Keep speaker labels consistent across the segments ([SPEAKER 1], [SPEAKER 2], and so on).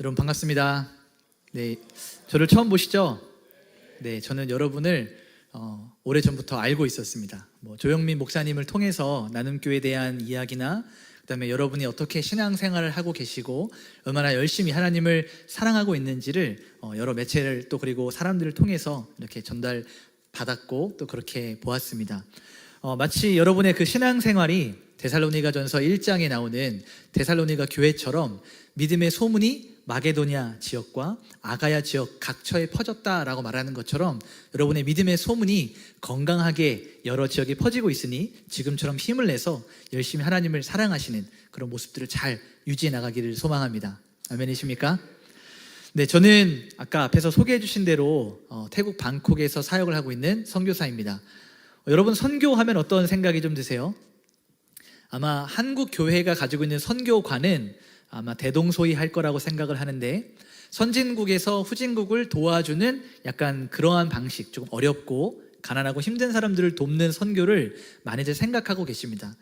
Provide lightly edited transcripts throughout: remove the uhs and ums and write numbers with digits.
[SPEAKER 1] 여러분 반갑습니다. 네, 저를 처음 보시죠? 네, 저는 여러분을 오래전부터 알고 있었습니다. 조영민 목사님을 통해서 나눔교회에 대한 이야기나 그다음에 여러분이 어떻게 신앙생활을 하고 계시고 얼마나 열심히 하나님을 사랑하고 있는지를 여러 매체를 또 그리고 사람들을 통해서 이렇게 전달받았고 또 그렇게 보았습니다. 마치 여러분의 그 신앙생활이 데살로니가전서 1장에 나오는 데살로니가 교회처럼 믿음의 소문이 마게도냐 지역과 아가야 지역 각처에 퍼졌다라고 말하는 것처럼 여러분의 믿음의 소문이 건강하게 여러 지역에 퍼지고 있으니 지금처럼 힘을 내서 열심히 하나님을 사랑하시는 그런 모습들을 잘 유지해 나가기를 소망합니다. 아멘이십니까? 네, 저는 아까 앞에서 소개해 주신 대로 태국 방콕에서 사역을 하고 있는 선교사입니다. 여러분, 선교하면 어떤 생각이 좀 드세요? 아마 한국 교회가 가지고 있는 선교관은 아마 대동소이할 거라고 생각을 하는데, 선진국에서 후진국을 도와주는 약간 그러한 방식, 조금 어렵고 가난하고 힘든 사람들을 돕는 선교를 많이들 생각하고 계십니다.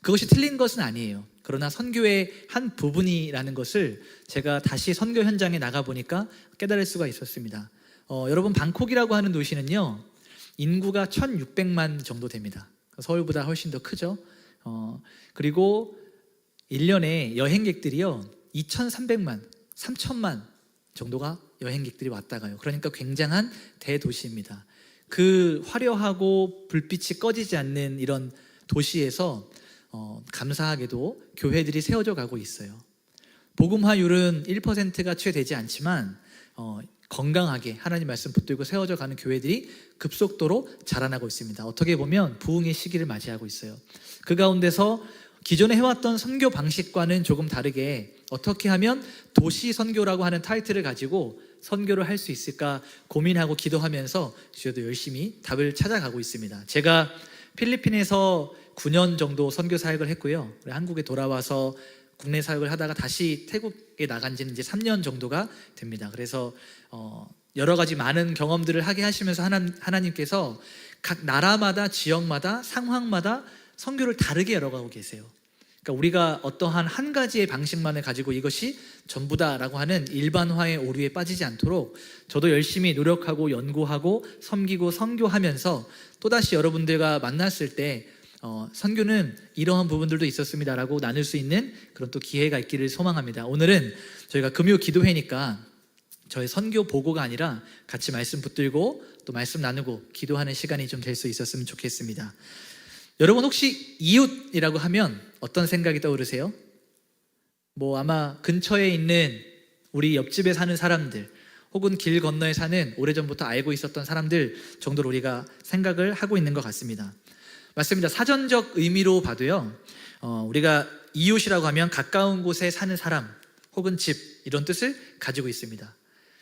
[SPEAKER 1] 그것이 틀린 것은 아니에요. 그러나 선교의 한 부분이라는 것을 제가 다시 선교 현장에 나가보니까 깨달을 수가 있었습니다. 여러분, 방콕이라고 하는 도시는요, 인구가 1600만 정도 됩니다. 서울보다 훨씬 더 크죠. 그리고 1년에 여행객들이요 2300만, 3000만 정도가 여행객들이 왔다 가요. 그러니까 굉장한 대도시입니다. 그 화려하고 불빛이 꺼지지 않는 이런 도시에서 감사하게도 교회들이 세워져 가고 있어요. 복음화율은 1%가 채 되지 않지만 건강하게 하나님 말씀 붙들고 세워져 가는 교회들이 급속도로 자라나고 있습니다. 어떻게 보면 부흥의 시기를 맞이하고 있어요. 그 가운데서 기존에 해왔던 선교 방식과는 조금 다르게 어떻게 하면 도시 선교라고 하는 타이틀을 가지고 선교를 할 수 있을까 고민하고 기도하면서 저도 열심히 답을 찾아가고 있습니다. 제가 필리핀에서 9년 정도 선교 사역을 했고요. 한국에 돌아와서 국내 사역을 하다가 다시 태국에 나간 지는 이제 3년 정도가 됩니다. 그래서 여러 가지 많은 경험들을 하게 하시면서 하나님께서 각 나라마다 지역마다 상황마다 선교를 다르게 열어가고 계세요. 그러니까 우리가 어떠한 한 가지의 방식만을 가지고 이것이 전부다라고 하는 일반화의 오류에 빠지지 않도록 저도 열심히 노력하고 연구하고 섬기고 선교하면서 또다시 여러분들과 만났을 때 선교는 이러한 부분들도 있었습니다라고 나눌 수 있는 그런 또 기회가 있기를 소망합니다. 오늘은 저희가 금요 기도회니까 저의 선교 보고가 아니라 같이 말씀 붙들고 또 말씀 나누고 기도하는 시간이 좀 될 수 있었으면 좋겠습니다. 여러분, 혹시 이웃이라고 하면 어떤 생각이 떠오르세요? 아마 근처에 있는 우리 옆집에 사는 사람들 혹은 길 건너에 사는 오래전부터 알고 있었던 사람들 정도로 우리가 생각을 하고 있는 것 같습니다. 맞습니다. 사전적 의미로 봐도요, 우리가 이웃이라고 하면 가까운 곳에 사는 사람 혹은 집, 이런 뜻을 가지고 있습니다.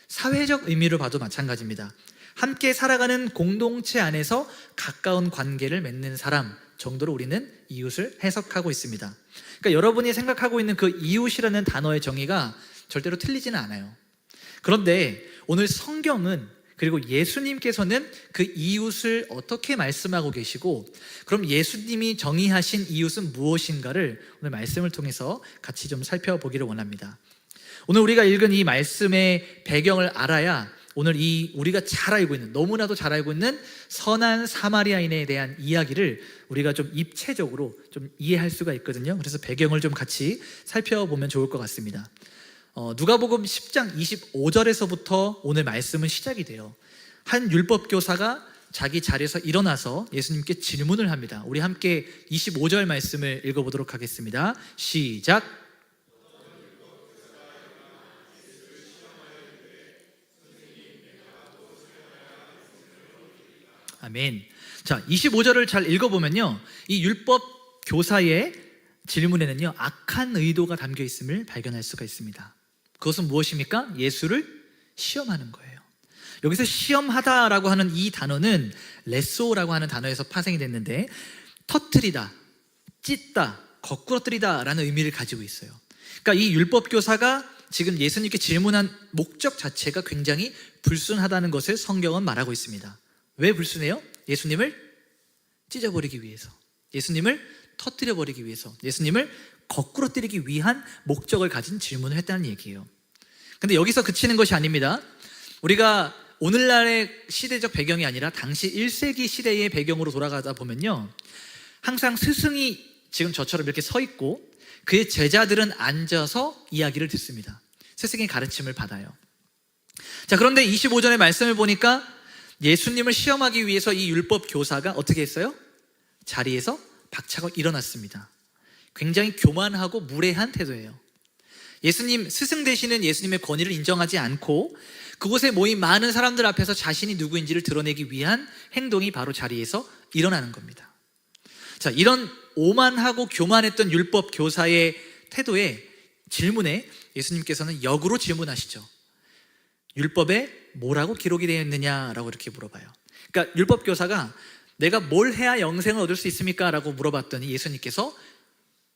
[SPEAKER 1] 사회적 의미로 봐도 마찬가지입니다. 함께 살아가는 공동체 안에서 가까운 관계를 맺는 사람 정도로 우리는 이웃을 해석하고 있습니다. 그러니까 여러분이 생각하고 있는 그 이웃이라는 단어의 정의가 절대로 틀리지는 않아요. 그런데 오늘 성경은, 그리고 예수님께서는 그 이웃을 어떻게 말씀하고 계시고, 그럼 예수님이 정의하신 이웃은 무엇인가를 오늘 말씀을 통해서 같이 좀 살펴보기를 원합니다. 오늘 우리가 읽은 이 말씀의 배경을 알아야 오늘 우리가 잘 알고 있는, 너무나도 잘 알고 있는 선한 사마리아인에 대한 이야기를 우리가 좀 입체적으로 좀 이해할 수가 있거든요. 그래서 배경을 좀 같이 살펴보면 좋을 것 같습니다. 누가복음 10장 25절에서부터 오늘 말씀은 시작이 돼요. 한 율법교사가 자기 자리에서 일어나서 예수님께 질문을 합니다. 우리 함께 25절 말씀을 읽어보도록 하겠습니다. 시작. 아멘. 자, 25절을 잘 읽어보면요, 이 율법 교사의 질문에는요 악한 의도가 담겨 있음을 발견할 수가 있습니다. 그것은 무엇입니까? 예수를 시험하는 거예요. 여기서 시험하다라고 하는 이 단어는 레소라고 하는 단어에서 파생이 됐는데, 터뜨리다, 찢다, 거꾸러뜨리다 라는 의미를 가지고 있어요. 그러니까 이 율법 교사가 지금 예수님께 질문한 목적 자체가 굉장히 불순하다는 것을 성경은 말하고 있습니다. 왜 불순해요? 예수님을 찢어버리기 위해서, 예수님을 터뜨려버리기 위해서, 예수님을 거꾸로 때리기 위한 목적을 가진 질문을 했다는 얘기예요. 근데 여기서 그치는 것이 아닙니다. 우리가 오늘날의 시대적 배경이 아니라 당시 1세기 시대의 배경으로 돌아가다 보면요, 항상 스승이 지금 저처럼 이렇게 서 있고 그의 제자들은 앉아서 이야기를 듣습니다. 스승의 가르침을 받아요. 자, 그런데 25절의 말씀을 보니까 예수님을 시험하기 위해서 이 율법 교사가 어떻게 했어요? 자리에서 박차고 일어났습니다. 굉장히 교만하고 무례한 태도예요. 예수님, 스승 되시는 예수님의 권위를 인정하지 않고 그곳에 모인 많은 사람들 앞에서 자신이 누구인지를 드러내기 위한 행동이 바로 자리에서 일어나는 겁니다. 자, 이런 오만하고 교만했던 율법 교사의 태도에, 질문에 예수님께서는 역으로 질문하시죠. 율법에 뭐라고 기록이 되어 있느냐라고 이렇게 물어봐요. 그러니까 율법 교사가 내가 뭘 해야 영생을 얻을 수 있습니까? 라고 물어봤더니 예수님께서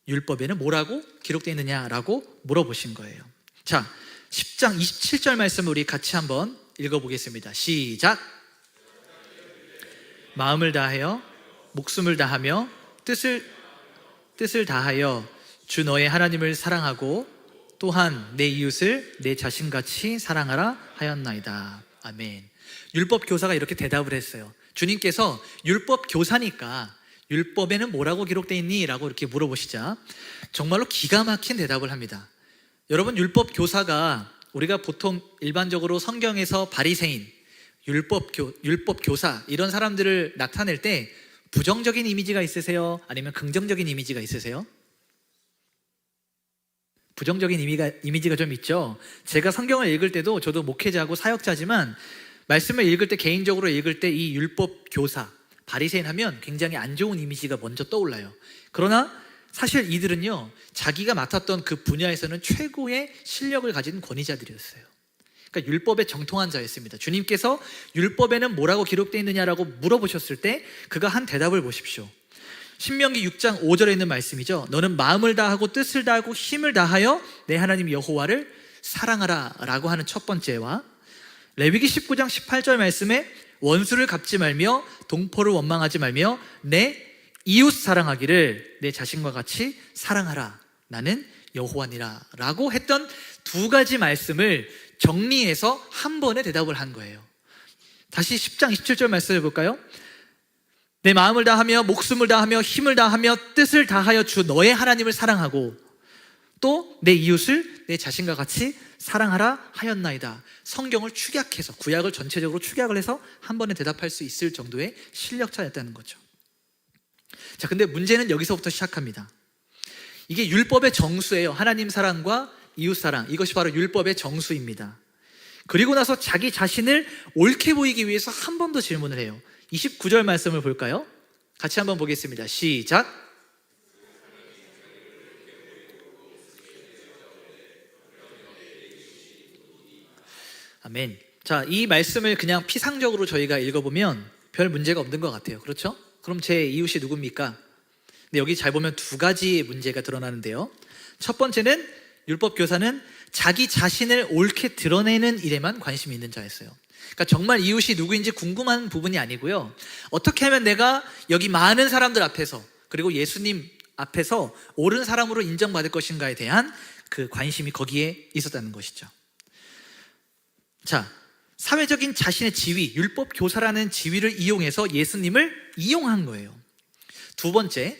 [SPEAKER 1] 율법에는 뭐라고 기록되어 있느냐라고 물어보신 거예요. 자, 10장 27절 말씀을 우리 같이 한번 읽어보겠습니다. 시작. 마음을 다하여 목숨을 다하며 뜻을 다하여 주 너의 하나님을 사랑하고 또한 내 이웃을 내 자신같이 사랑하라 하였나이다. 아멘. 율법 교사가 이렇게 대답을 했어요. 주님께서 율법 교사니까 율법에는 뭐라고 기록되어 있니? 라고 이렇게 물어보시자 정말로 기가 막힌 대답을 합니다. 여러분, 율법 교사가 우리가 보통 일반적으로 성경에서 바리새인, 율법 교사 이런 사람들을 나타낼 때 부정적인 이미지가 있으세요? 아니면 긍정적인 이미지가 있으세요? 부정적인 이미지가 좀 있죠. 제가 성경을 읽을 때도, 저도 목회자고 사역자지만 말씀을 읽을 때, 개인적으로 읽을 때 이 율법 교사, 바리새인 하면 굉장히 안 좋은 이미지가 먼저 떠올라요. 그러나 사실 이들은요, 자기가 맡았던 그 분야에서는 최고의 실력을 가진 권위자들이었어요. 그러니까 율법에 정통한 자였습니다. 주님께서 율법에는 뭐라고 기록되어 있느냐라고 물어보셨을 때 그가 한 대답을 보십시오. 신명기 6장 5절에 있는 말씀이죠. 너는 마음을 다하고 뜻을 다하고 힘을 다하여 내 하나님 여호와를 사랑하라 라고 하는 첫 번째와, 레위기 19장 18절 말씀에 원수를 갚지 말며 동포를 원망하지 말며 내 이웃 사랑하기를 내 자신과 같이 사랑하라, 나는 여호와니라 라고 했던 두 가지 말씀을 정리해서 한 번에 대답을 한 거예요. 다시 10장 27절 말씀을 볼까요? 내 마음을 다하며 목숨을 다하며 힘을 다하며 뜻을 다하여 주 너의 하나님을 사랑하고 또 내 이웃을 내 자신과 같이 사랑하라 하였나이다. 성경을 축약해서, 구약을 전체적으로 축약을 해서 한 번에 대답할 수 있을 정도의 실력자였다는 거죠. 자, 근데 문제는 여기서부터 시작합니다. 이게 율법의 정수예요. 하나님 사랑과 이웃 사랑, 이것이 바로 율법의 정수입니다. 그리고 나서 자기 자신을 옳게 보이기 위해서 한 번 더 질문을 해요. 29절 말씀을 볼까요? 같이 한번 보겠습니다. 시작. 아멘. 자, 이 말씀을 그냥 피상적으로 저희가 읽어보면 별 문제가 없는 것 같아요. 그렇죠? 그럼 제 이웃이 누굽니까? 근데 여기 잘 보면 두 가지의 문제가 드러나는데요. 첫 번째는 율법 교사는 자기 자신을 옳게 드러내는 일에만 관심이 있는 자였어요. 그러니까 정말 이웃이 누구인지 궁금한 부분이 아니고요, 어떻게 하면 내가 여기 많은 사람들 앞에서, 그리고 예수님 앞에서 옳은 사람으로 인정받을 것인가에 대한 그 관심이 거기에 있었다는 것이죠. 자, 사회적인 자신의 지위, 율법 교사라는 지위를 이용해서 예수님을 이용한 거예요. 두 번째,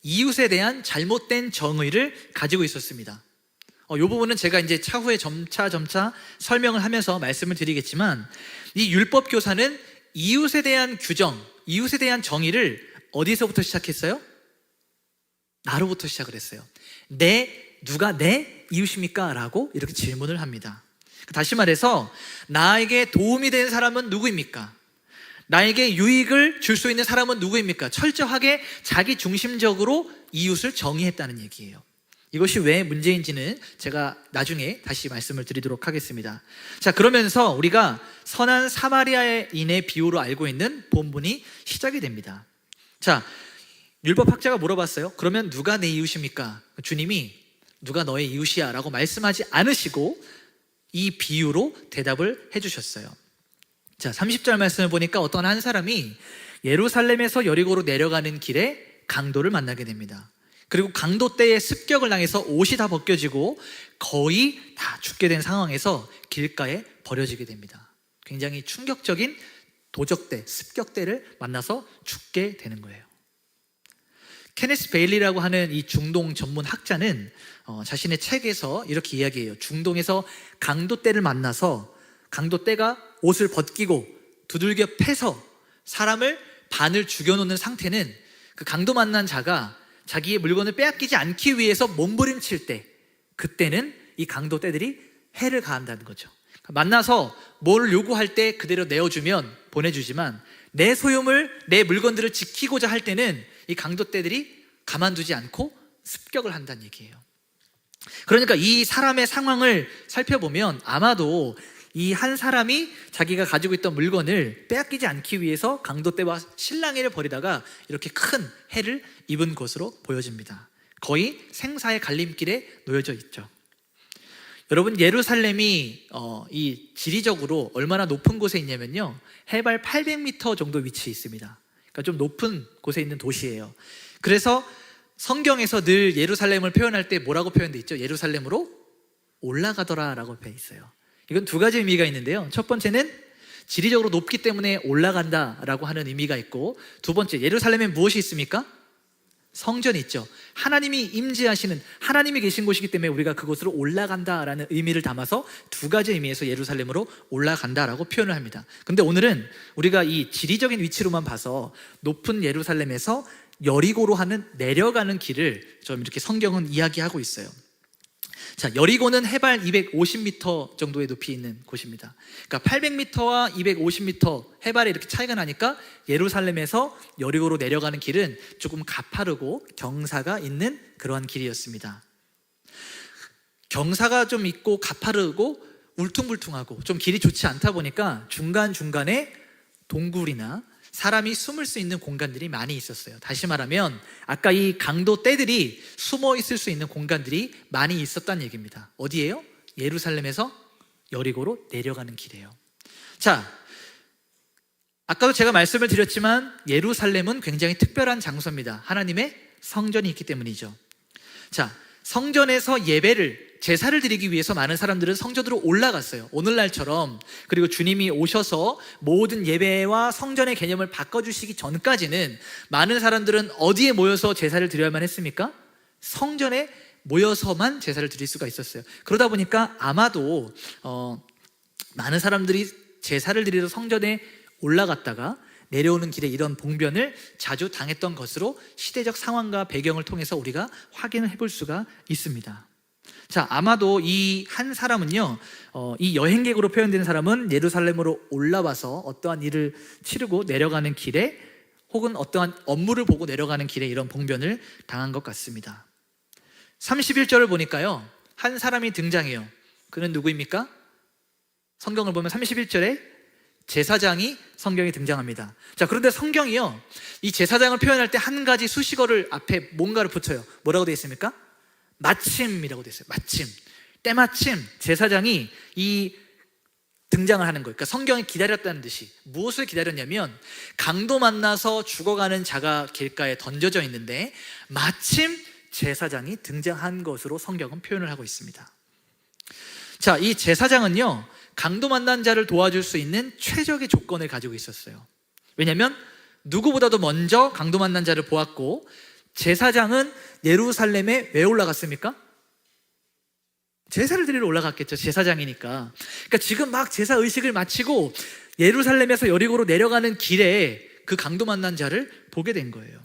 [SPEAKER 1] 이웃에 대한 잘못된 정의를 가지고 있었습니다. 이 부분은 제가 이제 차후에 점차 설명을 하면서 말씀을 드리겠지만, 이 율법 교사는 이웃에 대한 규정, 이웃에 대한 정의를 어디서부터 시작했어요? 나로부터 시작을 했어요. 누가 내 이웃입니까? 라고 이렇게 질문을 합니다. 다시 말해서 나에게 도움이 되는 사람은 누구입니까? 나에게 유익을 줄 수 있는 사람은 누구입니까? 철저하게 자기 중심적으로 이웃을 정의했다는 얘기예요. 이것이 왜 문제인지는 제가 나중에 다시 말씀을 드리도록 하겠습니다. 자, 그러면서 우리가 선한 사마리아인의 비유로 알고 있는 본문이 시작이 됩니다. 자, 율법학자가 물어봤어요. 그러면 누가 내 이웃입니까? 주님이 누가 너의 이웃이야 라고 말씀하지 않으시고 이 비유로 대답을 해주셨어요. 자, 30절 말씀을 보니까 어떤 한 사람이 예루살렘에서 여리고로 내려가는 길에 강도를 만나게 됩니다. 그리고 강도떼의 습격을 당해서 옷이 다 벗겨지고 거의 다 죽게 된 상황에서 길가에 버려지게 됩니다. 굉장히 충격적인 도적대, 습격대를 만나서 죽게 되는 거예요. 케네스 베일리라고 하는 이 중동 전문 학자는 자신의 책에서 이렇게 이야기해요. 중동에서 강도떼를 만나서 강도떼가 옷을 벗기고 두들겨 패서 사람을 반을 죽여놓는 상태는 그 강도 만난 자가 자기의 물건을 빼앗기지 않기 위해서 몸부림칠 때, 그때는 이 강도떼들이 해를 가한다는 거죠. 만나서 뭘 요구할 때 그대로 내어주면 보내주지만 내 소유물, 내 물건들을 지키고자 할 때는 이 강도떼들이 가만두지 않고 습격을 한다는 얘기예요. 그러니까 이 사람의 상황을 살펴보면 아마도 이 한 사람이 자기가 가지고 있던 물건을 빼앗기지 않기 위해서 강도떼와 실랑이를 벌이다가 이렇게 큰 해를 입은 것으로 보여집니다. 거의 생사의 갈림길에 놓여져 있죠. 여러분, 예루살렘이 이 지리적으로 얼마나 높은 곳에 있냐면요, 해발 800m 정도 위치에 있습니다. 그러니까 좀 높은 곳에 있는 도시예요. 그래서 성경에서 늘 예루살렘을 표현할 때 뭐라고 표현되어 있죠? 예루살렘으로 올라가더라 라고 되어 있어요. 이건 두 가지 의미가 있는데요, 첫 번째는 지리적으로 높기 때문에 올라간다 라고 하는 의미가 있고, 두 번째, 예루살렘에 무엇이 있습니까? 성전이 있죠. 하나님이 임재하시는, 하나님이 계신 곳이기 때문에 우리가 그곳으로 올라간다라는 의미를 담아서 두 가지 의미에서 예루살렘으로 올라간다라고 표현을 합니다. 근데 오늘은 우리가 이 지리적인 위치로만 봐서 높은 예루살렘에서 여리고로 하는 내려가는 길을 좀 이렇게 성경은 이야기하고 있어요. 자, 여리고는 해발 250m 정도의 높이 있는 곳입니다. 그러니까 800m와 250m 해발에 이렇게 차이가 나니까 예루살렘에서 여리고로 내려가는 길은 조금 가파르고 경사가 있는 그러한 길이었습니다. 경사가 좀 있고 가파르고 울퉁불퉁하고 좀 길이 좋지 않다 보니까 중간중간에 동굴이나 사람이 숨을 수 있는 공간들이 많이 있었어요. 다시 말하면 아까 이 강도떼들이 숨어 있을 수 있는 공간들이 많이 있었다는 얘기입니다. 어디예요? 예루살렘에서 여리고로 내려가는 길이에요. 자, 아까도 제가 말씀을 드렸지만 예루살렘은 굉장히 특별한 장소입니다. 하나님의 성전이 있기 때문이죠. 자, 성전에서 제사를 드리기 위해서 많은 사람들은 성전으로 올라갔어요. 오늘날처럼. 그리고 주님이 오셔서 모든 예배와 성전의 개념을 바꿔주시기 전까지는 많은 사람들은 어디에 모여서 제사를 드려야만 했습니까? 성전에 모여서만 제사를 드릴 수가 있었어요. 그러다 보니까 아마도 많은 사람들이 제사를 드리러 성전에 올라갔다가 내려오는 길에 이런 봉변을 자주 당했던 것으로 시대적 상황과 배경을 통해서 우리가 확인을 해볼 수가 있습니다. 자, 아마도 이 한 사람은요, 이 여행객으로 표현된 사람은 예루살렘으로 올라와서 어떠한 일을 치르고 내려가는 길에, 혹은 어떠한 업무를 보고 내려가는 길에 이런 봉변을 당한 것 같습니다. 31절을 보니까요, 한 사람이 등장해요. 그는 누구입니까? 성경을 보면 31절에 제사장이 성경에 등장합니다. 자, 그런데 성경이요, 이 제사장을 표현할 때 한 가지 수식어를 앞에 뭔가를 붙여요. 뭐라고 되어 있습니까? 마침이라고 되어 있어요. 마침. 때마침 제사장이 이 등장을 하는 거예요. 그러니까 성경이 기다렸다는 듯이. 무엇을 기다렸냐면 강도 만나서 죽어가는 자가 길가에 던져져 있는데 마침 제사장이 등장한 것으로 성경은 표현을 하고 있습니다. 자, 이 제사장은요, 강도 만난 자를 도와줄 수 있는 최적의 조건을 가지고 있었어요. 왜냐하면 누구보다도 먼저 강도 만난 자를 보았고, 제사장은 예루살렘에 왜 올라갔습니까? 제사를 드리러 올라갔겠죠. 제사장이니까. 그러니까 지금 막 제사 의식을 마치고 예루살렘에서 여리고로 내려가는 길에 그 강도 만난 자를 보게 된 거예요.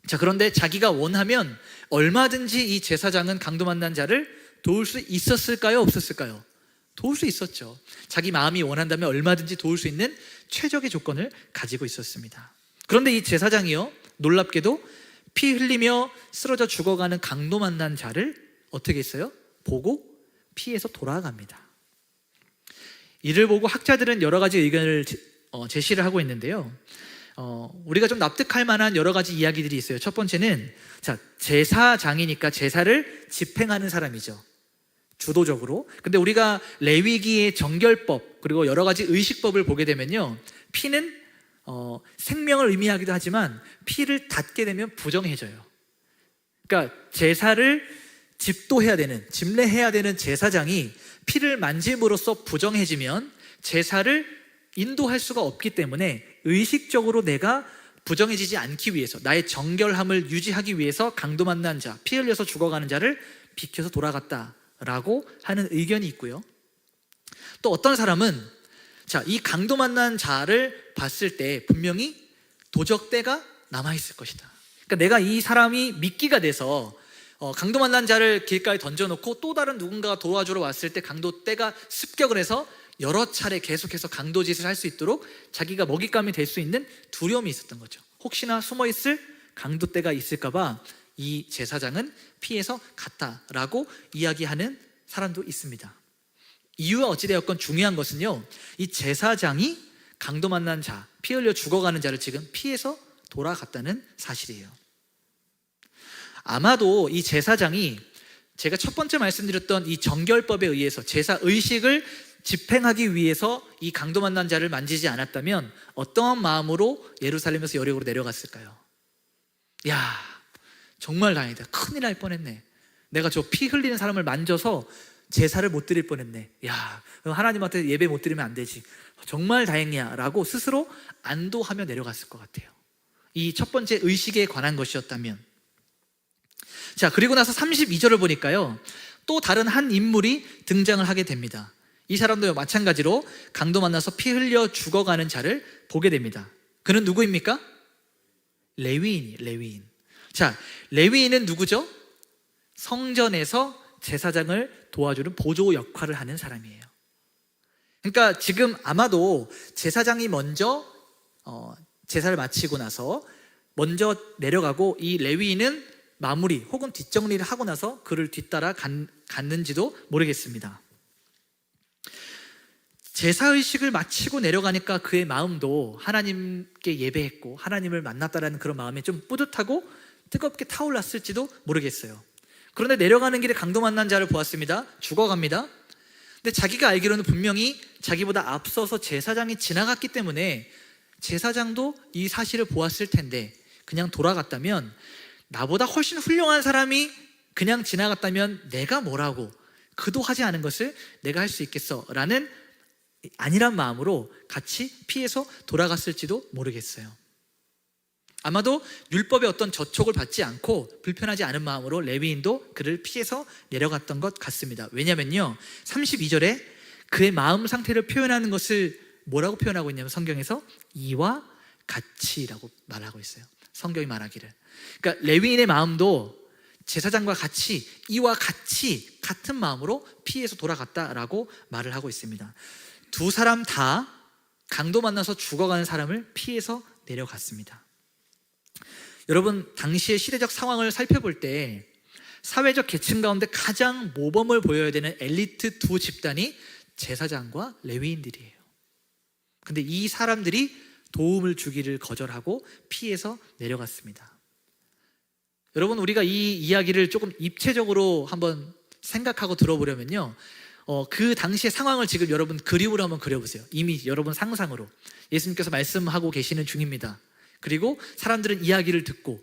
[SPEAKER 1] 자, 그런데 자기가 원하면 얼마든지 이 제사장은 강도 만난 자를 도울 수 있었을까요? 없었을까요? 도울 수 있었죠. 자기 마음이 원한다면 얼마든지 도울 수 있는 최적의 조건을 가지고 있었습니다. 그런데 이 제사장이요, 놀랍게도 피 흘리며 쓰러져 죽어가는 강도 만난 자를 어떻게 했어요? 보고 피해서 돌아갑니다. 이를 보고 학자들은 여러 가지 의견을 제시를 하고 있는데요, 우리가 좀 납득할 만한 여러 가지 이야기들이 있어요. 첫 번째는, 자, 제사장이니까 제사를 집행하는 사람이죠, 주도적으로. 근데 우리가 레위기의 정결법 그리고 여러 가지 의식법을 보게 되면요, 피는 생명을 의미하기도 하지만 피를 닿게 되면 부정해져요. 그러니까 제사를 집도해야 되는, 집례해야 되는 제사장이 피를 만짐으로써 부정해지면 제사를 인도할 수가 없기 때문에 의식적으로 내가 부정해지지 않기 위해서, 나의 정결함을 유지하기 위해서 강도 만난 자, 피 흘려서 죽어가는 자를 비켜서 돌아갔다라고 하는 의견이 있고요. 또 어떤 사람은 이 강도 만난 자를 봤을 때 분명히 도적대가 남아있을 것이다. 그러니까 내가 이 사람이 미끼가 돼서 강도 만난 자를 길가에 던져놓고 또 다른 누군가가 도와주러 왔을 때 강도떼가 습격을 해서 여러 차례 계속해서 강도짓을 할 수 있도록 자기가 먹잇감이 될 수 있는 두려움이 있었던 거죠. 혹시나 숨어있을 강도떼가 있을까봐 이 제사장은 피해서 갔다라고 이야기하는 사람도 있습니다. 이유와 어찌되었건 중요한 것은요, 이 제사장이 강도 만난 자, 피 흘려 죽어가는 자를 지금 피해서 돌아갔다는 사실이에요. 아마도 이 제사장이 제가 첫 번째 말씀드렸던 이 정결법에 의해서 제사 의식을 집행하기 위해서 이 강도 만난 자를 만지지 않았다면 어떠한 마음으로 예루살렘에서 여리고로 내려갔을까요? 야, 정말 다행이다. 큰일 날 뻔했네. 내가 저 피 흘리는 사람을 만져서 제사를 못 드릴 뻔했네. 야, 하나님한테 예배 못 드리면 안 되지. 정말 다행이야 라고 스스로 안도하며 내려갔을 것 같아요. 이 첫 번째 의식에 관한 것이었다면. 그리고 나서 32절을 보니까요, 또 다른 한 인물이 등장을 하게 됩니다. 이 사람도 마찬가지로 강도 만나서 피 흘려 죽어가는 자를 보게 됩니다. 그는 누구입니까? 레위인. 레위인은 누구죠? 성전에서 제사장을 도와주는 보조 역할을 하는 사람이에요. 그러니까 지금 아마도 제사장이 먼저 제사를 마치고 나서 먼저 내려가고 이 레위인은 마무리 혹은 뒷정리를 하고 나서 그를 뒤따라 갔는지도 모르겠습니다. 제사의식을 마치고 내려가니까 그의 마음도 하나님께 예배했고 하나님을 만났다라는 그런 마음이 좀 뿌듯하고 뜨겁게 타올랐을지도 모르겠어요. 그런데 내려가는 길에 강도 만난 자를 보았습니다. 죽어갑니다. 근데 자기가 알기로는 분명히 자기보다 앞서서 제사장이 지나갔기 때문에 제사장도 이 사실을 보았을 텐데 그냥 돌아갔다면, 나보다 훨씬 훌륭한 사람이 그냥 지나갔다면 내가 뭐라고, 그도 하지 않은 것을 내가 할 수 있겠어 라는 아니란 마음으로 같이 피해서 돌아갔을지도 모르겠어요. 아마도 율법의 어떤 저촉을 받지 않고 불편하지 않은 마음으로 레위인도 그를 피해서 내려갔던 것 같습니다. 왜냐면요, 32절에 그의 마음 상태를 표현하는 것을 뭐라고 표현하고 있냐면 성경에서 이와 같이라고 말하고 있어요. 성경이 말하기를. 그러니까 레위인의 마음도 제사장과 같이, 이와 같이 같은 마음으로 피해서 돌아갔다라고 말을 하고 있습니다. 두 사람 다 강도 만나서 죽어가는 사람을 피해서 내려갔습니다. 여러분, 당시의 시대적 상황을 살펴볼 때 사회적 계층 가운데 가장 모범을 보여야 되는 엘리트 두 집단이 제사장과 레위인들이에요. 근데 이 사람들이 도움을 주기를 거절하고 피해서 내려갔습니다. 여러분, 우리가 이 이야기를 조금 입체적으로 한번 생각하고 들어보려면요, 그 당시의 상황을 지금 여러분 그림으로 한번 그려보세요. 이미 여러분 상상으로 예수님께서 말씀하고 계시는 중입니다. 그리고 사람들은 이야기를 듣고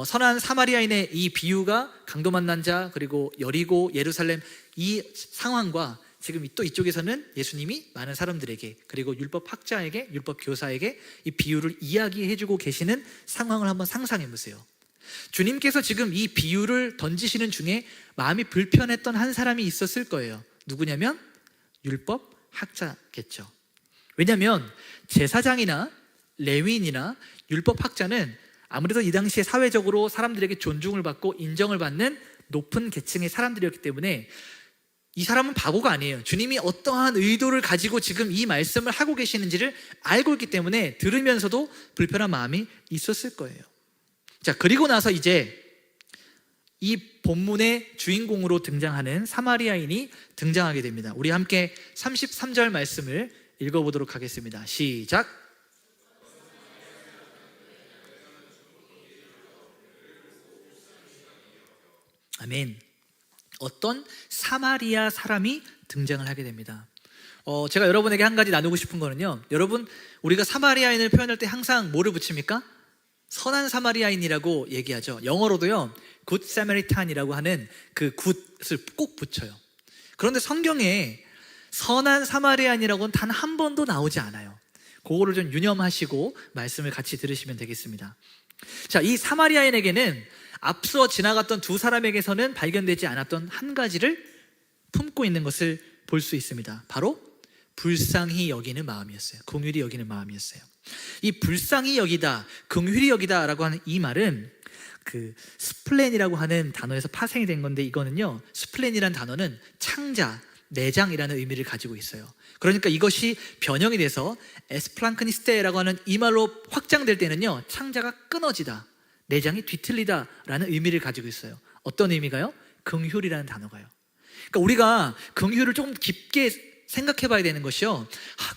[SPEAKER 1] 선한 사마리아인의 이 비유가 강도 만난 자, 그리고 여리고, 예루살렘 이 상황과 지금 또 이쪽에서는 예수님이 많은 사람들에게, 그리고 율법 학자에게, 율법 교사에게 이 비유를 이야기해주고 계시는 상황을 한번 상상해 보세요. 주님께서 지금 이 비유를 던지시는 중에 마음이 불편했던 한 사람이 있었을 거예요. 누구냐면 율법 학자겠죠. 왜냐하면 제사장이나 레위인이나 율법 학자는 아무래도 이 당시에 사회적으로 사람들에게 존중을 받고 인정을 받는 높은 계층의 사람들이었기 때문에 이 사람은 바보가 아니에요. 주님이 어떠한 의도를 가지고 지금 이 말씀을 하고 계시는지를 알고 있기 때문에 들으면서도 불편한 마음이 있었을 거예요. 그리고 나서 이제 이 본문의 주인공으로 등장하는 사마리아인이 등장하게 됩니다. 우리 함께 33절 말씀을 읽어보도록 하겠습니다. 시작. 아멘. 어떤 사마리아 사람이 등장을 하게 됩니다. 제가 여러분에게 한 가지 나누고 싶은 거는요, 여러분, 우리가 사마리아인을 표현할 때 항상 뭐를 붙입니까? 선한 사마리아인이라고 얘기하죠. 영어로도요, 굿 사마리탄이라고 하는 그 굿을 꼭 붙여요. 그런데 성경에 선한 사마리아인이라고는 단 한 번도 나오지 않아요. 그거를 좀 유념하시고 말씀을 같이 들으시면 되겠습니다. 자, 이 사마리아인에게는 앞서 지나갔던 두 사람에게서는 발견되지 않았던 한 가지를 품고 있는 것을 볼 수 있습니다. 바로 불쌍히 여기는 마음이었어요. 긍휼히 여기는 마음이었어요. 이 불쌍히 여기다, 긍휼히 여기다라고 하는 이 말은 그 스플렌이라고 하는 단어에서 파생이 된 건데, 이거는요, 스플렌이라는 단어는 창자, 내장이라는 의미를 가지고 있어요. 그러니까 이것이 변형이 돼서 에스플랑크니스테라고 하는 이 말로 확장될 때는요, 창자가 끊어지다, 내장이 뒤틀리다 라는 의미를 가지고 있어요. 어떤 의미가요? 긍휼이라는 단어가요. 그러니까 우리가 긍휼을 조금 깊게 생각해 봐야 되는 것이요,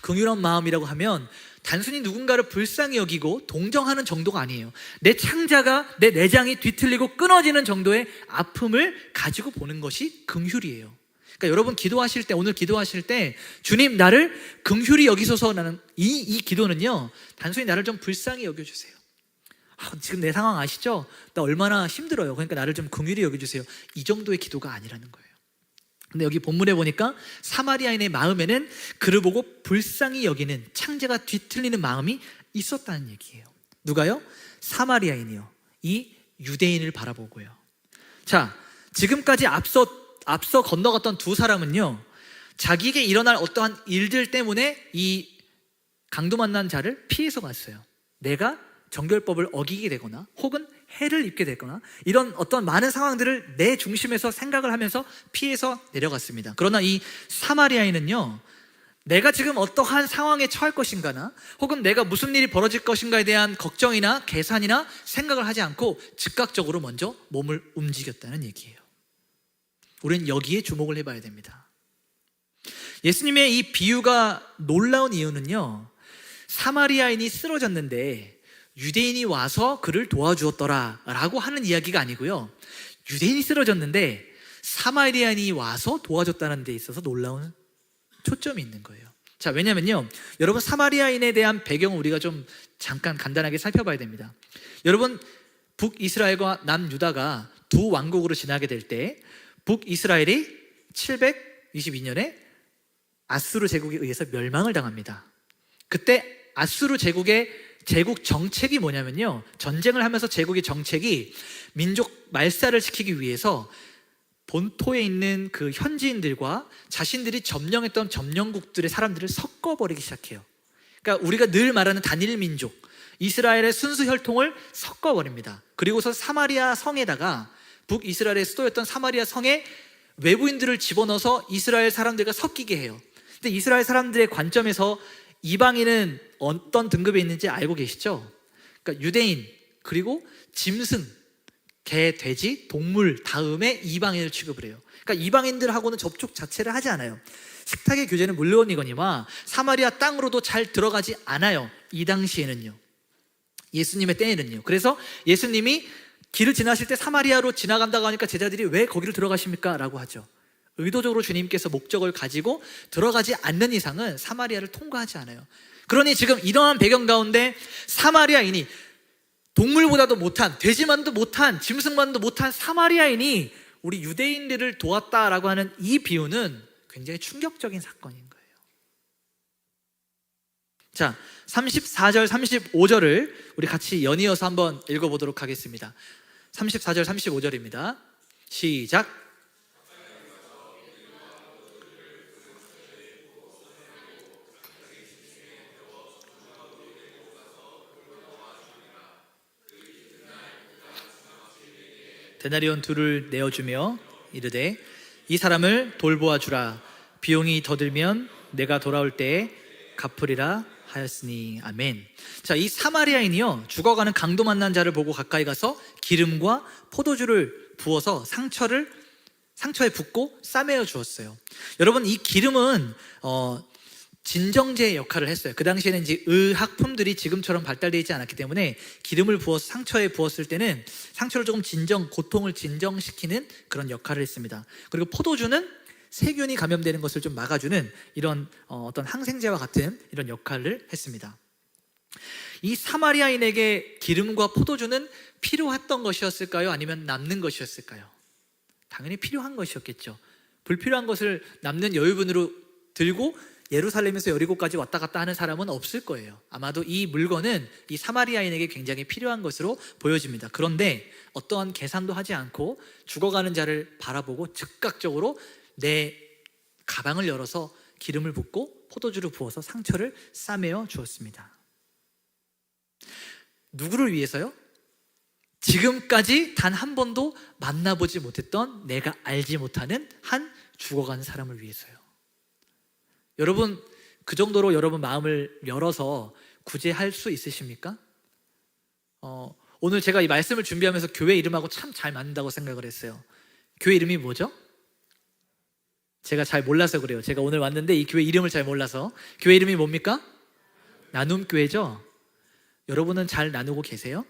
[SPEAKER 1] 긍휼한 마음이라고 하면 단순히 누군가를 불쌍히 여기고 동정하는 정도가 아니에요. 내 창자가, 내 내장이 뒤틀리고 끊어지는 정도의 아픔을 가지고 보는 것이 긍휼이에요. 그러니까 여러분 기도하실 때, 오늘 기도하실 때 주님 나를 긍휼히 여기소서라는 이 기도는요, 단순히 나를 좀 불쌍히 여겨주세요. 지금 내 상황 아시죠? 나 얼마나 힘들어요. 그러니까 나를 좀 긍휼히 여겨주세요. 이 정도의 기도가 아니라는 거예요. 근데 여기 본문에 보니까 사마리아인의 마음에는 그를 보고 불쌍히 여기는, 창자가 뒤틀리는 마음이 있었다는 얘기예요. 누가요? 사마리아인이요. 이 유대인을 바라보고요. 자, 지금까지 앞서 건너갔던 두 사람은요, 자기에게 일어날 어떠한 일들 때문에 이 강도 만난 자를 피해서 갔어요. 내가 정결법을 어기게 되거나 혹은 해를 입게 되거나 이런 어떤 많은 상황들을 내 중심에서 생각을 하면서 피해서 내려갔습니다. 그러나 이 사마리아인은요, 내가 지금 어떠한 상황에 처할 것인가나 혹은 내가 무슨 일이 벌어질 것인가에 대한 걱정이나 계산이나 생각을 하지 않고 즉각적으로 먼저 몸을 움직였다는 얘기예요. 우리는 여기에 주목을 해봐야 됩니다. 예수님의 이 비유가 놀라운 이유는요, 사마리아인이 쓰러졌는데 유대인이 와서 그를 도와주었더라 라고 하는 이야기가 아니고요, 유대인이 쓰러졌는데 사마리아인이 와서 도와줬다는 데 있어서 놀라운 초점이 있는 거예요. 자, 왜냐면요, 여러분 사마리아인에 대한 배경을 우리가 좀 잠깐 간단하게 살펴봐야 됩니다. 여러분, 북이스라엘과 남유다가 두 왕국으로 지나게 될 때 북이스라엘이 722년에 아수르 제국에 의해서 멸망을 당합니다. 그때 아수르 제국의 제국 정책이 뭐냐면요, 전쟁을 하면서 제국의 정책이 민족 말살을 지키기 위해서 본토에 있는 그 현지인들과 자신들이 점령했던 점령국들의 사람들을 섞어버리기 시작해요. 그러니까 우리가 늘 말하는 단일 민족, 이스라엘의 순수 혈통을 섞어버립니다. 그리고서 사마리아 성에다가, 북이스라엘의 수도였던 사마리아 성에 외부인들을 집어넣어서 이스라엘 사람들과 섞이게 해요. 근데 이스라엘 사람들의 관점에서 이방인은 어떤 등급에 있는지 알고 계시죠? 그러니까 유대인, 그리고 짐승, 개, 돼지, 동물 다음에 이방인을 취급을 해요. 그러니까 이방인들하고는 접촉 자체를 하지 않아요. 식탁의 교제는 물론이거니와 사마리아 땅으로도 잘 들어가지 않아요. 이 당시에는요, 예수님의 때에는요. 그래서 예수님이 길을 지나실 때 사마리아로 지나간다고 하니까 제자들이 왜 거기를 들어가십니까? 라고 하죠. 의도적으로 주님께서 목적을 가지고 들어가지 않는 이상은 사마리아를 통과하지 않아요. 그러니 지금 이러한 배경 가운데 사마리아인이, 동물보다도 못한, 돼지만도 못한, 짐승만도 못한 사마리아인이 우리 유대인들을 도왔다라고 하는 이 비유는 굉장히 충격적인 사건인 거예요. 자, 34절 35절을 우리 같이 연이어서 한번 읽어보도록 하겠습니다. 34절 35절입니다 시작. 데나리온 둘을 내어주며 이르되 이 사람을 돌보아 주라. 비용이 더 들면 내가 돌아올 때에 갚으리라 하였으니. 아멘. 자, 이 사마리아인이요, 죽어가는 강도 만난 자를 보고 가까이 가서 기름과 포도주를 부어서 상처에 붓고 싸매어 주었어요. 여러분, 이 기름은 진정제의 역할을 했어요. 그 당시에는 이제 의학품들이 지금처럼 발달되어 있지 않았기 때문에 기름을 부어서 상처에 부었을 때는 상처를 조금 고통을 진정시키는 그런 역할을 했습니다. 그리고 포도주는 세균이 감염되는 것을 좀 막아주는 이런 어떤 항생제와 같은 이런 역할을 했습니다. 이 사마리아인에게 기름과 포도주는 필요했던 것이었을까요? 아니면 남는 것이었을까요? 당연히 필요한 것이었겠죠. 불필요한 것을 남는 여유분으로 들고 예루살렘에서 여리고까지 왔다 갔다 하는 사람은 없을 거예요. 아마도 이 물건은 이 사마리아인에게 굉장히 필요한 것으로 보여집니다. 그런데 어떠한 계산도 하지 않고 죽어가는 자를 바라보고 즉각적으로 내 가방을 열어서 기름을 붓고 포도주를 부어서 상처를 싸매어 주었습니다. 누구를 위해서요? 지금까지 단 한 번도 만나보지 못했던, 내가 알지 못하는 한 죽어가는 사람을 위해서요. 여러분, 그 정도로 여러분 마음을 열어서 구제할 수 있으십니까? 오늘 제가 이 말씀을 준비하면서 교회 이름하고 참 잘 맞는다고 생각을 했어요. 교회 이름이 뭐죠? 제가 잘 몰라서 그래요. 제가 오늘 왔는데 이 교회 이름을 잘 몰라서. 교회 이름이 뭡니까? 나눔교회죠? 여러분은 잘 나누고 계세요?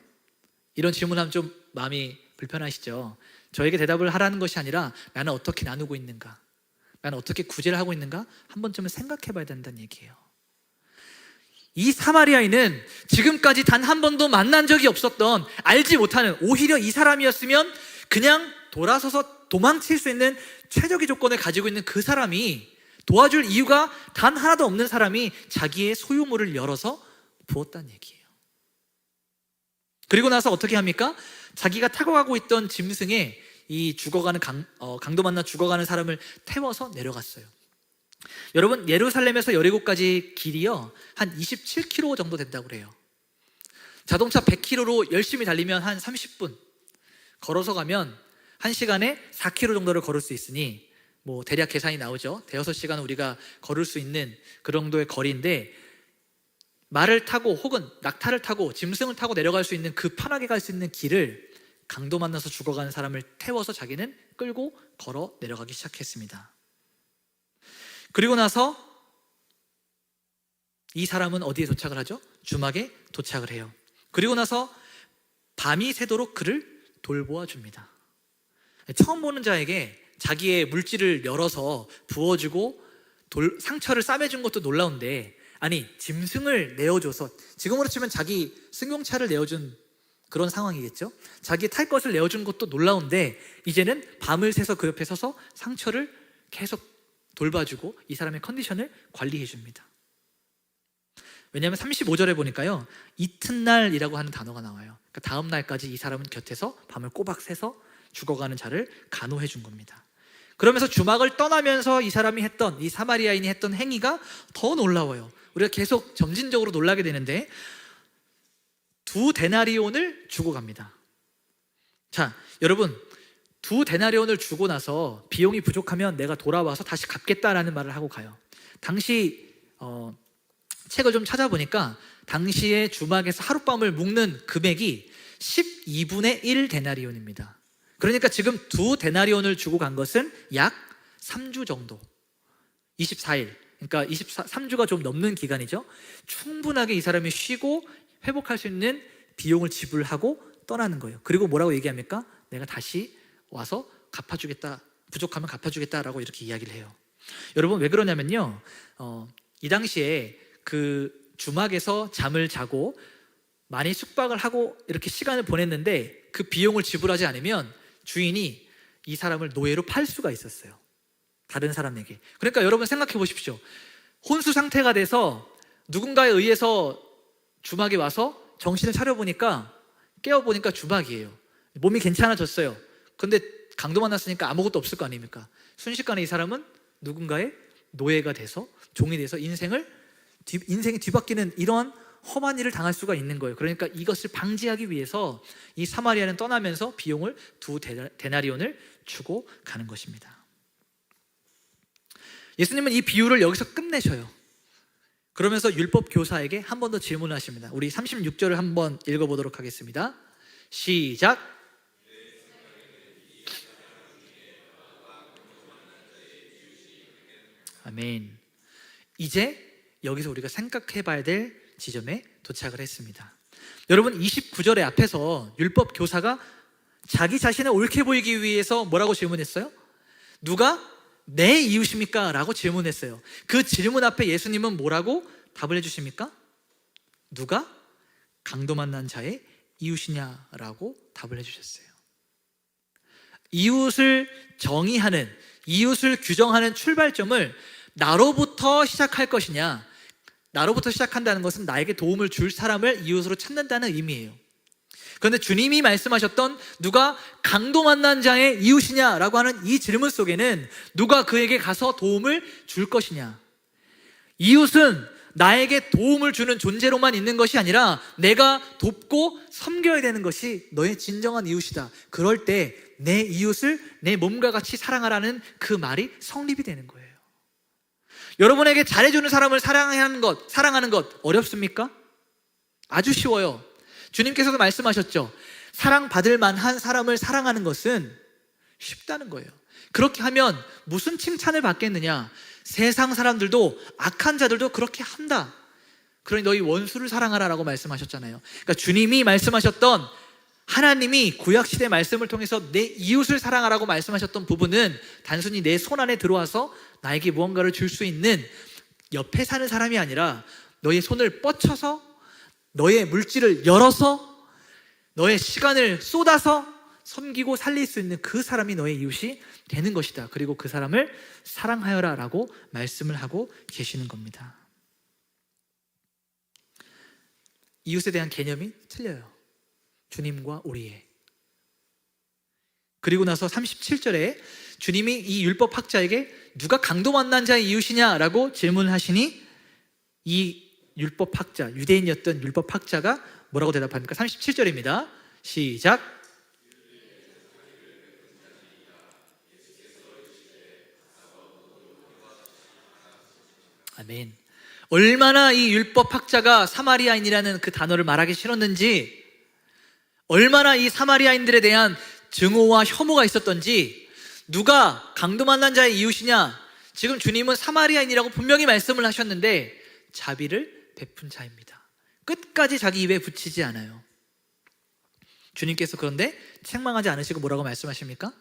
[SPEAKER 1] 이런 질문하면 좀 마음이 불편하시죠? 저에게 대답을 하라는 것이 아니라 나는 어떻게 나누고 있는가, 나는 어떻게 구제를 하고 있는가 한 번쯤은 생각해 봐야 된다는 얘기예요. 이 사마리아인은 지금까지 단 한 번도 만난 적이 없었던, 알지 못하는, 오히려 이 사람이었으면 그냥 돌아서서 도망칠 수 있는 최적의 조건을 가지고 있는 그 사람이, 도와줄 이유가 단 하나도 없는 사람이 자기의 소유물을 열어서 부었다는 얘기예요. 그리고 나서 어떻게 합니까? 자기가 타고 가고 있던 짐승에 이 죽어가는 강도 만나 죽어가는 사람을 태워서 내려갔어요. 여러분, 예루살렘에서 여리고까지 길이요 한 27km 정도 된다고 그래요. 자동차 100km로 열심히 달리면 한 30분, 걸어서 가면 1시간에 4km 정도를 걸을 수 있으니 뭐 대략 계산이 나오죠. 대여섯 시간 우리가 걸을 수 있는 그 정도의 거리인데, 말을 타고 혹은 낙타를 타고 짐승을 타고 내려갈 수 있는, 그 편하게 갈 수 있는 길을 강도 만나서 죽어가는 사람을 태워서 자기는 끌고 걸어 내려가기 시작했습니다. 그리고 나서 이 사람은 어디에 도착을 하죠? 주막에 도착을 해요. 그리고 나서 밤이 새도록 그를 돌보아 줍니다. 처음 보는 자에게 자기의 물질을 열어서 부어주고 상처를 싸매준 것도 놀라운데, 아니 짐승을 내어줘서, 지금으로 치면 자기 승용차를 내어준 그런 상황이겠죠. 자기 탈 것을 내어준 것도 놀라운데, 이제는 밤을 새서 그 옆에 서서 상처를 계속 돌봐주고 이 사람의 컨디션을 관리해 줍니다. 왜냐하면 35절에 보니까요, 이튿날이라고 하는 단어가 나와요. 그러니까 다음 날까지 이 사람은 곁에서 밤을 꼬박 새서 죽어가는 자를 간호해 준 겁니다. 그러면서 주막을 떠나면서 이 사람이 했던, 이 사마리아인이 했던 행위가 더 놀라워요. 우리가 계속 점진적으로 놀라게 되는데, 2데나리온을 주고 갑니다. 자, 여러분, 2데나리온을 주고 나서 비용이 부족하면 내가 돌아와서 다시 갚겠다라는 말을 하고 가요. 당시 책을 좀 찾아보니까 당시에 주막에서 하룻밤을 묵는 금액이 12분의 1데나리온입니다. 그러니까 지금 2데나리온을 주고 간 것은 약 3주 정도, 24일, 그러니까 3주가 좀 넘는 기간이죠. 충분하게 이 사람이 쉬고 회복할 수 있는 비용을 지불하고 떠나는 거예요. 그리고 뭐라고 얘기합니까? 내가 다시 와서 갚아주겠다, 부족하면 갚아주겠다라고 이렇게 이야기를 해요. 여러분, 왜 그러냐면요, 이 당시에 그 주막에서 잠을 자고 많이 숙박을 하고 이렇게 시간을 보냈는데, 그 비용을 지불하지 않으면 주인이 이 사람을 노예로 팔 수가 있었어요, 다른 사람에게. 그러니까 여러분 생각해 보십시오. 혼수 상태가 돼서 누군가에 의해서 주막에 와서 정신을 차려보니까, 깨어보니까 주막이에요. 몸이 괜찮아졌어요. 근데 강도 만났으니까 아무것도 없을 거 아닙니까? 순식간에 이 사람은 누군가의 노예가 돼서, 종이 돼서 인생이 뒤바뀌는 이러한 험한 일을 당할 수가 있는 거예요. 그러니까 이것을 방지하기 위해서 이 사마리아는 떠나면서 비용을 2데나리온을 주고 가는 것입니다. 예수님은 이 비유를 여기서 끝내셔요. 그러면서 율법 교사에게 한 번 더 질문을 하십니다. 우리 36절을 한번 읽어보도록 하겠습니다. 시작. 아멘. 이제 여기서 우리가 생각해 봐야 될 지점에 도착을 했습니다. 여러분, 29절의 앞에서 율법 교사가 자기 자신을 옳게 보이기 위해서 뭐라고 질문했어요? 누가 내 이웃입니까? 라고 질문했어요. 그 질문 앞에 예수님은 뭐라고 답을 해주십니까? 누가 강도 만난 자의 이웃이냐라고 답을 해주셨어요. 이웃을 정의하는, 이웃을 규정하는 출발점을 나로부터 시작할 것이냐, 나로부터 시작한다는 것은 나에게 도움을 줄 사람을 이웃으로 찾는다는 의미예요. 그런데 주님이 말씀하셨던 누가 강도 만난 자의 이웃이냐라고 하는 이 질문 속에는 누가 그에게 가서 도움을 줄 것이냐, 이웃은 나에게 도움을 주는 존재로만 있는 것이 아니라 내가 돕고 섬겨야 되는 것이 너의 진정한 이웃이다. 그럴 때 내 이웃을 내 몸과 같이 사랑하라는 그 말이 성립이 되는 거예요. 여러분에게 잘해주는 사람을 사랑하는 것 어렵습니까? 아주 쉬워요. 주님께서도 말씀하셨죠. 사랑받을 만한 사람을 사랑하는 것은 쉽다는 거예요. 그렇게 하면 무슨 칭찬을 받겠느냐? 세상 사람들도, 악한 자들도 그렇게 한다. 그러니 너희 원수를 사랑하라라고 말씀하셨잖아요. 그러니까 주님이 말씀하셨던, 하나님이 구약시대 말씀을 통해서 내 이웃을 사랑하라고 말씀하셨던 부분은 단순히 내 손 안에 들어와서 나에게 무언가를 줄 수 있는 옆에 사는 사람이 아니라 너의 손을 뻗쳐서, 너의 물질을 열어서, 너의 시간을 쏟아서 섬기고 살릴 수 있는 그 사람이 너의 이웃이 되는 것이다. 그리고 그 사람을 사랑하여라 라고 말씀을 하고 계시는 겁니다. 이웃에 대한 개념이 틀려요. 주님과 우리의. 그리고 나서 37절에 주님이 이 율법학자에게 누가 강도 만난 자의 이웃이냐라고 질문하시니 이 율법학자, 유대인이었던 율법학자가 뭐라고 대답합니까? 37절입니다. 시작. 아멘. 얼마나 이 율법학자가 사마리아인이라는 그 단어를 말하기 싫었는지, 얼마나 이 사마리아인들에 대한 증오와 혐오가 있었던지, 누가 강도 만난 자의 이웃이냐? 지금 주님은 사마리아인이라고 분명히 말씀을 하셨는데 자비를 베푼 자입니다. 끝까지 자기 입에 붙이지 않아요. 주님께서 그런데 책망하지 않으시고 뭐라고 말씀하십니까?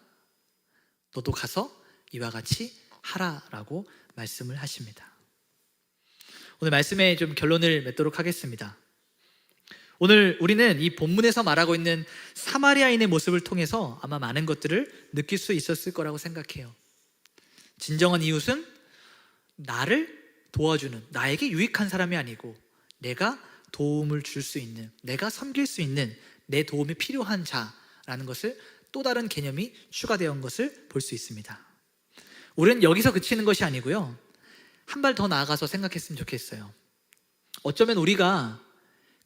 [SPEAKER 1] 너도 가서 이와 같이 하라라고 말씀을 하십니다. 오늘 말씀에 좀 결론을 맺도록 하겠습니다. 오늘 우리는 이 본문에서 말하고 있는 사마리아인의 모습을 통해서 아마 많은 것들을 느낄 수 있었을 거라고 생각해요. 진정한 이웃은 나를 도와주는, 나에게 유익한 사람이 아니고 내가 도움을 줄 수 있는, 내가 섬길 수 있는, 내 도움이 필요한 자라는 것을, 또 다른 개념이 추가되어 온 것을 볼 수 있습니다. 우리는 여기서 그치는 것이 아니고요, 한 발 더 나아가서 생각했으면 좋겠어요. 어쩌면 우리가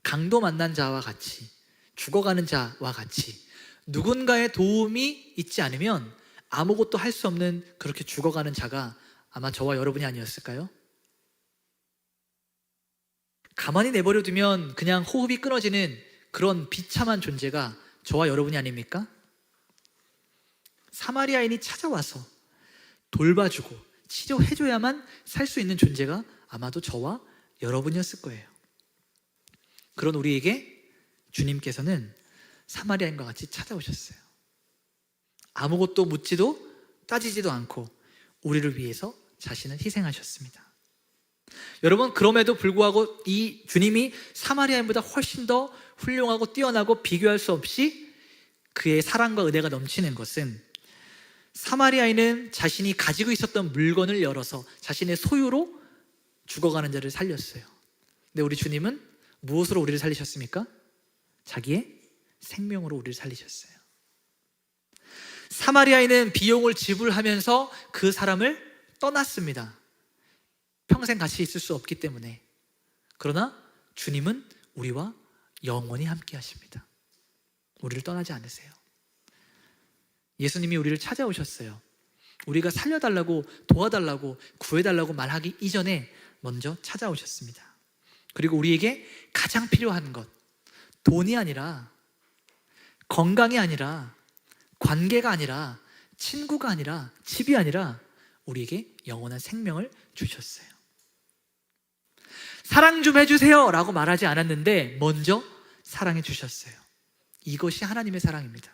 [SPEAKER 1] 강도 만난 자와 같이, 죽어가는 자와 같이 누군가의 도움이 있지 않으면 아무것도 할 수 없는 그렇게 죽어가는 자가 아마 저와 여러분이 아니었을까요? 가만히 내버려 두면 그냥 호흡이 끊어지는 그런 비참한 존재가 저와 여러분이 아닙니까? 사마리아인이 찾아와서 돌봐주고 치료해줘야만 살 수 있는 존재가 아마도 저와 여러분이었을 거예요. 그런 우리에게 주님께서는 사마리아인과 같이 찾아오셨어요. 아무것도 묻지도 따지지도 않고 우리를 위해서 자신을 희생하셨습니다. 여러분, 그럼에도 불구하고 이 주님이 사마리아인보다 훨씬 더 훌륭하고 뛰어나고 비교할 수 없이 그의 사랑과 은혜가 넘치는 것은, 사마리아인은 자신이 가지고 있었던 물건을 열어서 자신의 소유로 죽어가는 자를 살렸어요. 근데 우리 주님은 무엇으로 우리를 살리셨습니까? 자기의 생명으로 우리를 살리셨어요. 사마리아인은 비용을 지불하면서 그 사람을 떠났습니다. 평생 같이 있을 수 없기 때문에. 그러나 주님은 우리와 영원히 함께 하십니다. 우리를 떠나지 않으세요. 예수님이 우리를 찾아오셨어요. 우리가 살려달라고, 도와달라고, 구해달라고 말하기 이전에 먼저 찾아오셨습니다. 그리고 우리에게 가장 필요한 것, 돈이 아니라, 건강이 아니라, 관계가 아니라, 친구가 아니라, 집이 아니라 우리에게 영원한 생명을 주셨어요. 사랑 좀 해주세요 라고 말하지 않았는데 먼저 사랑해 주셨어요. 이것이 하나님의 사랑입니다.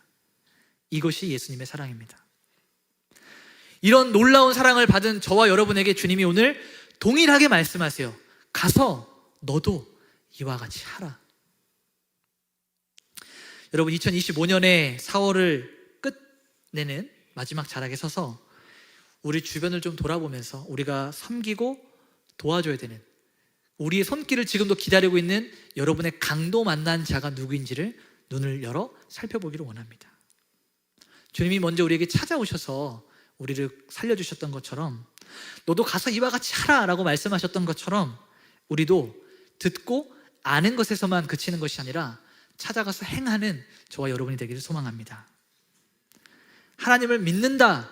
[SPEAKER 1] 이것이 예수님의 사랑입니다. 이런 놀라운 사랑을 받은 저와 여러분에게 주님이 오늘 동일하게 말씀하세요. 가서 너도 이와 같이 하라. 여러분, 2025년에 4월을 끝내는 마지막 자락에 서서 우리 주변을 좀 돌아보면서 우리가 섬기고 도와줘야 되는, 우리의 손길을 지금도 기다리고 있는 여러분의 강도 만난 자가 누구인지를 눈을 열어 살펴보기를 원합니다. 주님이 먼저 우리에게 찾아오셔서 우리를 살려주셨던 것처럼, 너도 가서 이와 같이 하라 라고 말씀하셨던 것처럼, 우리도 듣고 아는 것에서만 그치는 것이 아니라 찾아가서 행하는 저와 여러분이 되기를 소망합니다. 하나님을 믿는다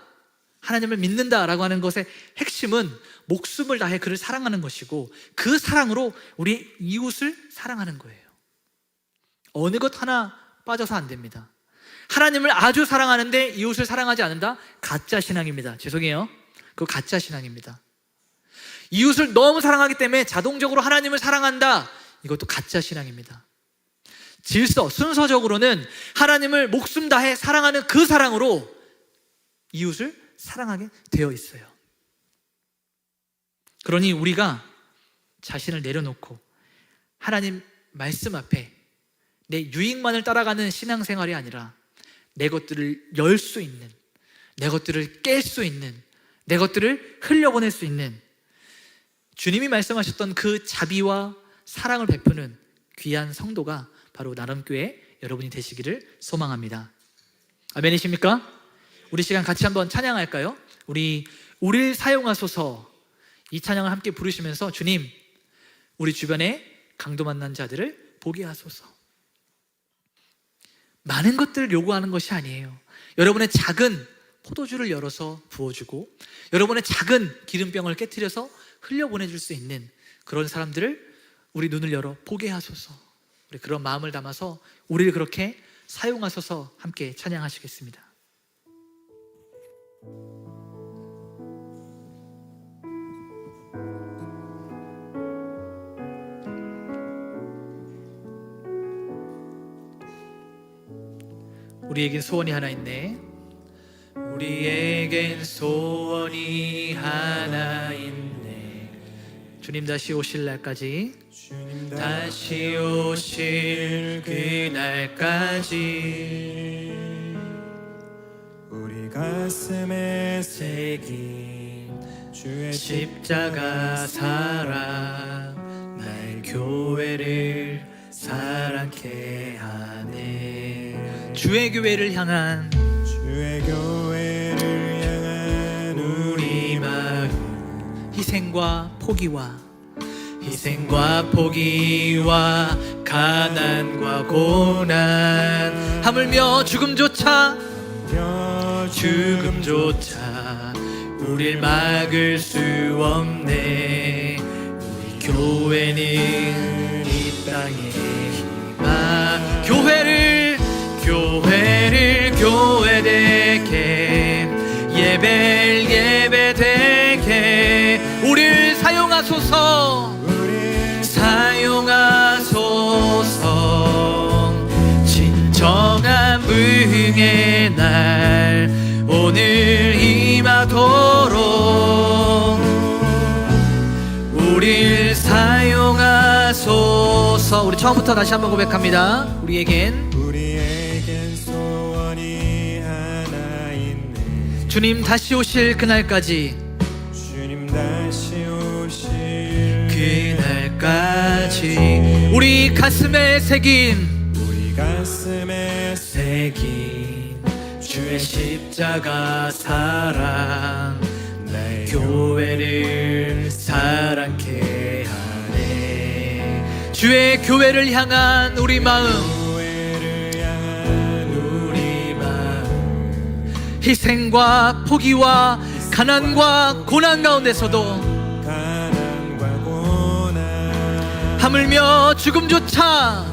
[SPEAKER 1] 라고 하는 것의 핵심은 목숨을 다해 그를 사랑하는 것이고, 그 사랑으로 우리 이웃을 사랑하는 거예요. 어느 것 하나 빠져서 안 됩니다. 하나님을 아주 사랑하는데 이웃을 사랑하지 않는다? 가짜 신앙입니다. 죄송해요. 그거 가짜 신앙입니다. 이웃을 너무 사랑하기 때문에 자동적으로 하나님을 사랑한다? 이것도 가짜 신앙입니다. 순서적으로는 하나님을 목숨 다해 사랑하는 그 사랑으로 이웃을 사랑하게 되어 있어요. 그러니 우리가 자신을 내려놓고 하나님 말씀 앞에 내 유익만을 따라가는 신앙생활이 아니라 내 것들을 열 수 있는, 내 것들을 깰 수 있는, 내 것들을 흘려보낼 수 있는, 주님이 말씀하셨던 그 자비와 사랑을 베푸는 귀한 성도가 바로 나눔교회 여러분이 되시기를 소망합니다. 아멘이십니까? 우리 시간 같이 한번 찬양할까요? 우리를 사용하소서, 이 찬양을 함께 부르시면서 주님, 우리 주변에 강도 만난 자들을 보게 하소서. 많은 것들을 요구하는 것이 아니에요. 여러분의 작은 포도주를 열어서 부어주고, 여러분의 작은 기름병을 깨트려서 흘려보내줄 수 있는 그런 사람들을 우리 눈을 열어 보게 하소서. 우리 그런 마음을 담아서 우리를 그렇게 사용하소서 함께 찬양하시겠습니다. 우리에겐 소원이 하나 있네. 우리에겐 소원이 하나 있네. 주님 다시 오실 날까지, 주님 다시 오실 그날까지
[SPEAKER 2] 우리 가슴에 새긴 주의
[SPEAKER 1] 십자가 사랑, 날 교회를 사랑케 하네. 주의 교회를 향한 우리 마음, 희생과 포기와 가난과 고난, 하물며 죽음조차 우릴 막을 수 없네. 우리 교회는 이 땅의 희망, 교회를 교회되게, 예배되게 우릴 사용하소서. 진정한 부흥의 날 오늘 임하도록 우릴 사용하소서. 우리 처음부터 다시 한번 고백합니다. 우리에겐
[SPEAKER 2] 소원이 하나 있네.
[SPEAKER 1] 주님 다시 오실 그날까지, 그날까지 우리 가슴에 새긴 주의 십자가 사랑, 날 교회를 사랑케 하네. 주의 교회를 향한 우리 마음, 희생과 포기와 가난과 고난 가운데서도 하물며 죽음조차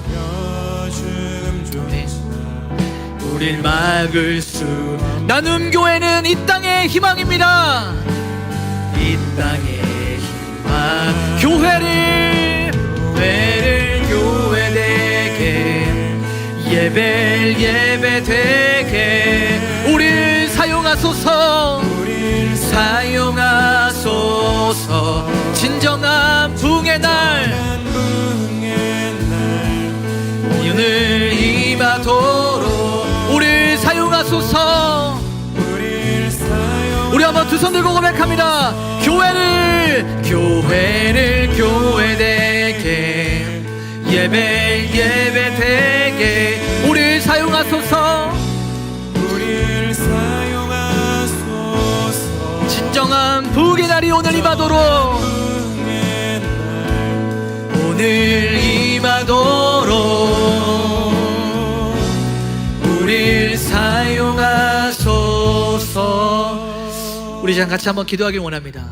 [SPEAKER 1] 우릴 막을 수, 나눔교회는 이 땅의 희망입니다. 이 땅의 희망, 교회를 교회되게, 예배되게 우릴 사용하소서. 진정한 부흥의 날 오늘 임하도록 우리를 사용하소서.
[SPEAKER 2] 우리를 사용
[SPEAKER 1] 우리 한번 두 손 들고 고백합니다. 교회를 교회되게, 예배되게 우리를 사용하소서.
[SPEAKER 2] 우리를 사용하소서.
[SPEAKER 1] 진정한 부흥의 날이 오늘 임하도록, 오늘 임하도록 우리를 사용하소서. 우리 자 같이 한번 기도하길 원합니다.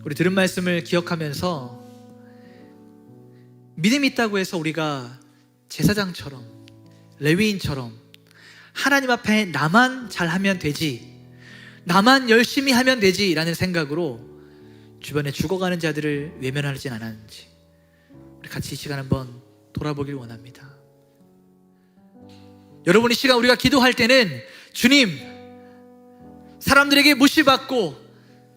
[SPEAKER 1] 우리 들은 말씀을 기억하면서 믿음이 있다고 해서 우리가 제사장처럼 레위인처럼 하나님 앞에 나만 잘하면 되지, 나만 열심히 하면 되지 라는 생각으로 주변에 죽어가는 자들을 외면하진 않았는지 우리 같이 이 시간 한번 돌아보길 원합니다. 여러분, 이 시간 우리가 기도할 때는 주님, 사람들에게 무시받고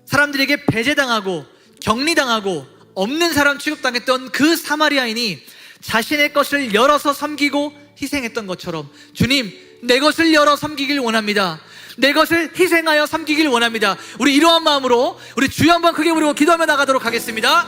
[SPEAKER 1] 사람들에게 배제당하고 격리당하고 없는 사람 취급당했던 그 사마리아인이 자신의 것을 열어서 섬기고 희생했던 것처럼 주님, 내 것을 열어 섬기길 원합니다. 내 것을 희생하여 섬기길 원합니다. 우리 이러한 마음으로 우리 주여 한번 크게 부르고 기도하며 나가도록 하겠습니다.